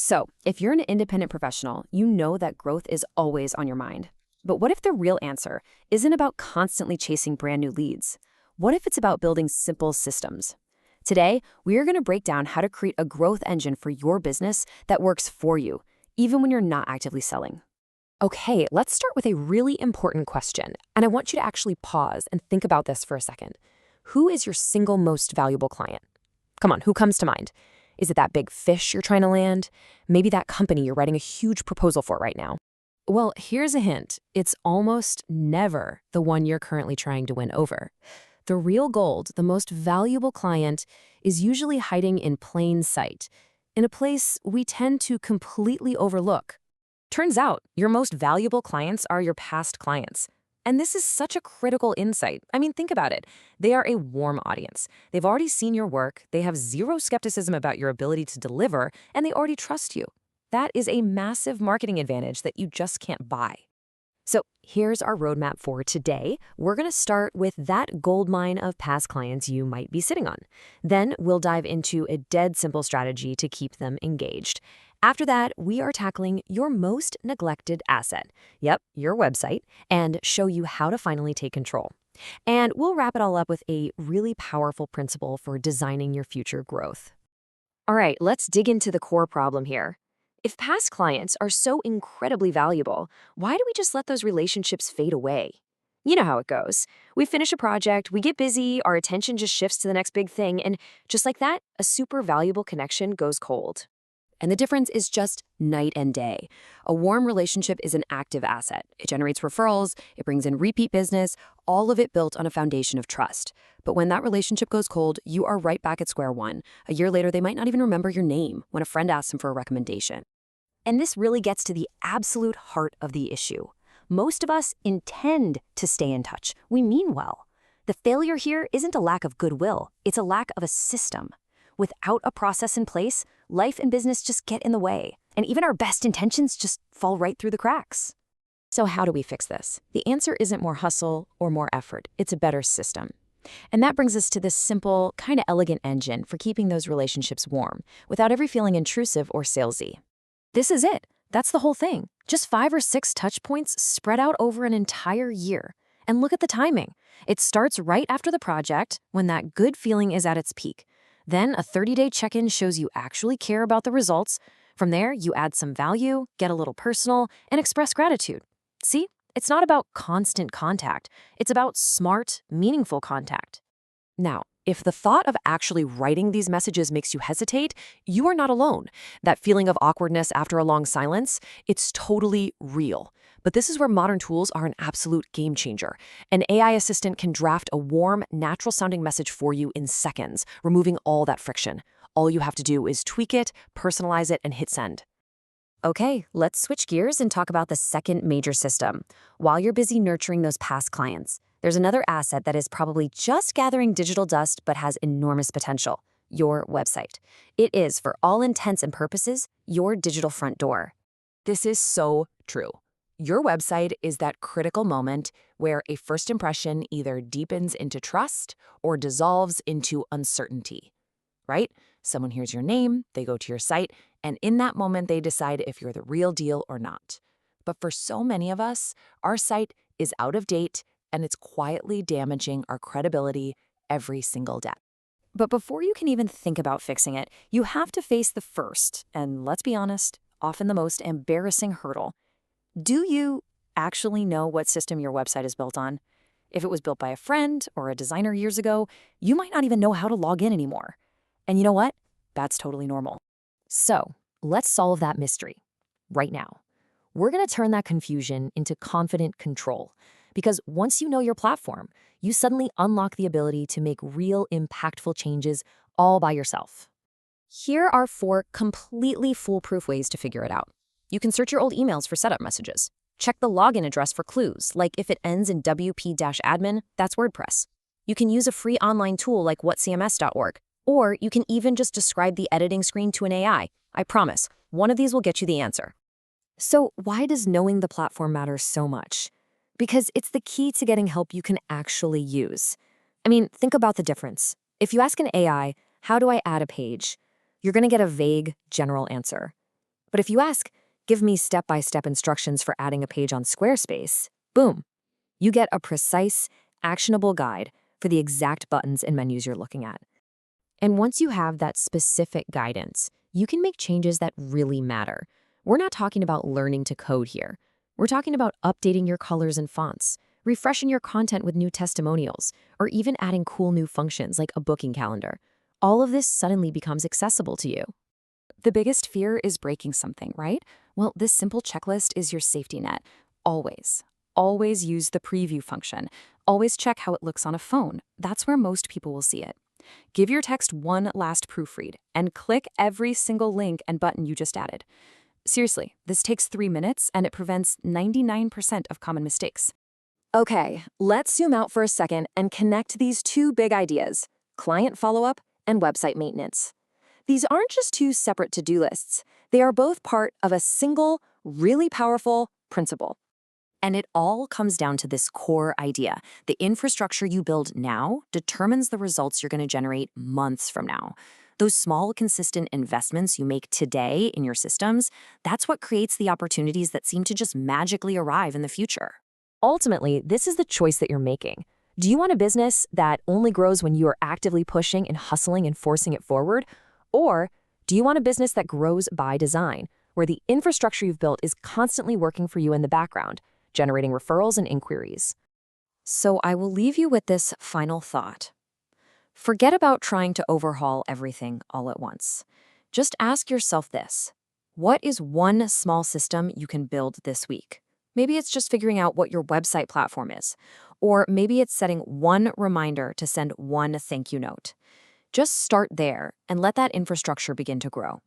So, if you're an independent professional, you know that growth is always on your mind. But what if the real answer isn't about constantly chasing brand new leads? What if it's about building simple systems? Today, we are going to break down how to create a growth engine for your business that works for you, even when you're not actively selling. Okay, let's start with a really important question, and I want you to actually pause and think about this for a second. Who is your single most valuable client? Come on, who comes to mind? Is it that big fish you're trying to land? Maybe that company you're writing a huge proposal for right now? Well, here's a hint. It's almost never the one you're currently trying to win over. The real gold, the most valuable client, is usually hiding in plain sight, in a place we tend to completely overlook. Turns out, your most valuable clients are your past clients. And this is such a critical insight. I mean, think about it. They are a warm audience. They've already seen your work, they have zero skepticism about your ability to deliver, and they already trust you. That is a massive marketing advantage that you just can't buy. So here's our roadmap for today. We're going to start with that gold mine of past clients you might be sitting on. Then we'll dive into a dead simple strategy to keep them engaged. After that, we are tackling your most neglected asset. Yep, your website, and show you how to finally take control. And we'll wrap it all up with a really powerful principle for designing your future growth. All right, let's dig into the core problem here. If past clients are so incredibly valuable, why do we just let those relationships fade away? You know how it goes. We finish a project, we get busy, our attention just shifts to the next big thing, and just like that, a super valuable connection goes cold. And the difference is just night and day. A warm relationship is an active asset. It generates referrals, it brings in repeat business, all of it built on a foundation of trust. But when that relationship goes cold, you are right back at square one. A year later, they might not even remember your name when a friend asks them for a recommendation. And this really gets to the absolute heart of the issue. Most of us intend to stay in touch. We mean well. The failure here isn't a lack of goodwill, it's a lack of a system. Without a process in place, life and business just get in the way, and even our best intentions just fall right through the cracks. So how do we fix this? The answer isn't more hustle or more effort, it's a better system. And that brings us to this simple, kind of elegant engine for keeping those relationships warm, without ever feeling intrusive or salesy. This is it. That's the whole thing. Just 5 or 6 touch points spread out over an entire year. And look at the timing. It starts right after the project, when that good feeling is at its peak. Then a 30-day check-in shows you actually care about the results. From there, you add some value, get a little personal, and express gratitude. See, it's not about constant contact. It's about smart, meaningful contact. Now, if the thought of actually writing these messages makes you hesitate, you are not alone. That feeling of awkwardness after a long silence, it's totally real. But this is where modern tools are an absolute game changer. An AI assistant can draft a warm, natural-sounding message for you in seconds, removing all that friction. All you have to do is tweak it, personalize it, and hit send. Okay, let's switch gears and talk about the second major system. While you're busy nurturing those past clients, there's another asset that is probably just gathering digital dust but has enormous potential: your website. It is, for all intents and purposes, your digital front door. This is so true. Your website is that critical moment where a first impression either deepens into trust or dissolves into uncertainty, right? Someone hears your name, they go to your site, and in that moment they decide if you're the real deal or not. But for so many of us, our site is out of date and it's quietly damaging our credibility every single day. But before you can even think about fixing it, you have to face the first, and let's be honest, often the most embarrassing hurdle. Do you actually know what system your website is built on? If it was built by a friend or a designer years ago, you might not even know how to log in anymore. And you know what? That's totally normal. So let's solve that mystery right now. We're going to turn that confusion into confident control. Because once you know your platform, you suddenly unlock the ability to make real, impactful changes all by yourself. Here are 4 completely foolproof ways to figure it out. You can search your old emails for setup messages. Check the login address for clues, like if it ends in wp-admin, that's WordPress. You can use a free online tool like whatcms.org, or you can even just describe the editing screen to an AI. I promise, one of these will get you the answer. So why does knowing the platform matter so much? Because it's the key to getting help you can actually use. I mean, think about the difference. If you ask an AI, how do I add a page? You're going to get a vague, general answer. But if you ask, give me step-by-step instructions for adding a page on Squarespace, boom, you get a precise, actionable guide for the exact buttons and menus you're looking at. And once you have that specific guidance, you can make changes that really matter. We're not talking about learning to code here. We're talking about updating your colors and fonts, refreshing your content with new testimonials, or even adding cool new functions like a booking calendar. All of this suddenly becomes accessible to you. The biggest fear is breaking something, right? Well, this simple checklist is your safety net. Always. Always use the preview function. Always check how it looks on a phone. That's where most people will see it. Give your text one last proofread and click every single link and button you just added. Seriously, this takes 3 minutes and it prevents 99% of common mistakes. Okay, let's zoom out for a second and connect these two big ideas: client follow-up and website maintenance. These aren't just two separate to-do lists. They are both part of a single, really powerful principle. And it all comes down to this core idea. The infrastructure you build now determines the results you're going to generate months from now. Those small, consistent investments you make today in your systems, that's what creates the opportunities that seem to just magically arrive in the future. Ultimately, this is the choice that you're making. Do you want a business that only grows when you are actively pushing and hustling and forcing it forward? Or do you want a business that grows by design, where the infrastructure you've built is constantly working for you in the background, generating referrals and inquiries? So I will leave you with this final thought. Forget about trying to overhaul everything all at once. Just ask yourself this: what is one small system you can build this week? Maybe it's just figuring out what your website platform is, or maybe it's setting one reminder to send one thank you note. Just start there and let that infrastructure begin to grow.